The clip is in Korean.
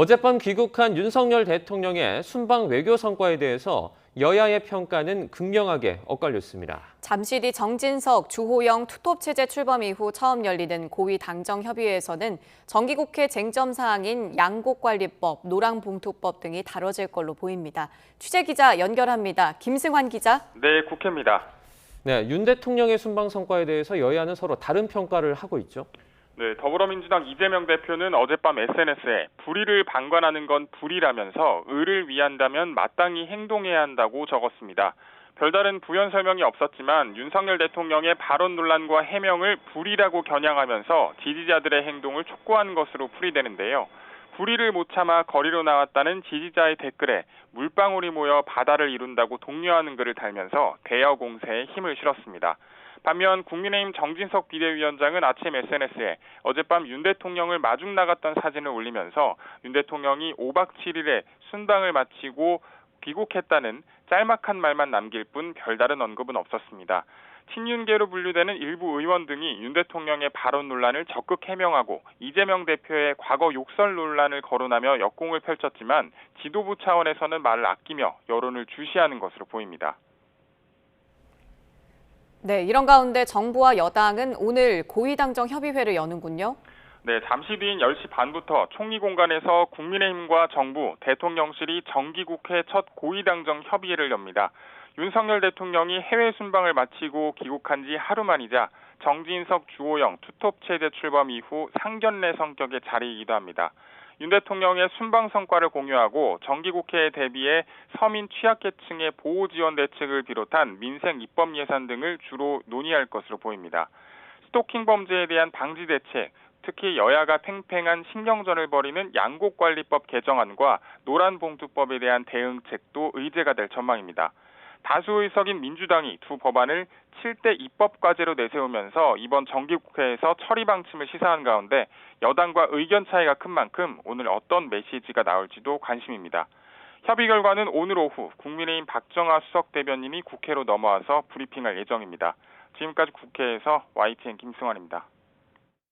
어젯밤 귀국한 윤석열 대통령의 순방 외교 성과에 대해서 여야의 평가는 극명하게 엇갈렸습니다. 잠시 뒤 정진석, 주호영 투톱체제 출범 이후 처음 열리는 고위당정협의회에서는 정기국회 쟁점 사항인 양곡관리법, 노랑봉투법 등이 다뤄질 걸로 보입니다. 취재기자 연결합니다. 김승환 기자. 네, 국회입니다. 네, 윤 대통령의 순방 성과에 대해서 여야는 서로 다른 평가를 하고 있죠. 네, 더불어민주당 이재명 대표는 어젯밤 SNS에 불의를 방관하는 건 불의라면서 의를 위한다면 마땅히 행동해야 한다고 적었습니다. 별다른 부연 설명이 없었지만 윤석열 대통령의 발언 논란과 해명을 불의라고 겨냥하면서 지지자들의 행동을 촉구한 것으로 풀이되는데요. 불의를 못 참아 거리로 나왔다는 지지자의 댓글에 물방울이 모여 바다를 이룬다고 독려하는 글을 달면서 대여 공세에 힘을 실었습니다. 반면 국민의힘 정진석 비대위원장은 아침 SNS에 어젯밤 윤 대통령을 마중 나갔던 사진을 올리면서 윤 대통령이 5박 7일의 순방을 마치고 귀국했다는 짤막한 말만 남길 뿐 별다른 언급은 없었습니다. 친윤계로 분류되는 일부 의원 등이 윤 대통령의 발언 논란을 적극 해명하고 이재명 대표의 과거 욕설 논란을 거론하며 역공을 펼쳤지만 지도부 차원에서는 말을 아끼며 여론을 주시하는 것으로 보입니다. 네, 이런 가운데 정부와 여당은 오늘 고위당정 협의회를 여는군요. 네, 잠시 뒤인 10시 반부터 총리 공간에서 국민의힘과 정부, 대통령실이 정기국회 첫 고위당정 협의회를 엽니다. 윤석열 대통령이 해외 순방을 마치고 귀국한 지 하루 만이자 정진석, 주호영 투톱 체제 출범 이후 상견례 성격의 자리이기도 합니다. 윤 대통령의 순방 성과를 공유하고 정기국회에 대비해 서민 취약계층의 보호 지원 대책을 비롯한 민생 입법 예산 등을 주로 논의할 것으로 보입니다. 스토킹 범죄에 대한 방지 대책, 특히 여야가 팽팽한 신경전을 벌이는 양곡관리법 개정안과 노란봉투법에 대한 대응책도 의제가 될 전망입니다. 다수 의석인 민주당이 두 법안을 7대 입법과제로 내세우면서 이번 정기국회에서 처리 방침을 시사한 가운데 여당과 의견 차이가 큰 만큼 오늘 어떤 메시지가 나올지도 관심입니다. 협의 결과는 오늘 오후 국민의힘 박정아 수석 대변인이 국회로 넘어와서 브리핑할 예정입니다. 지금까지 국회에서 YTN 김승환입니다.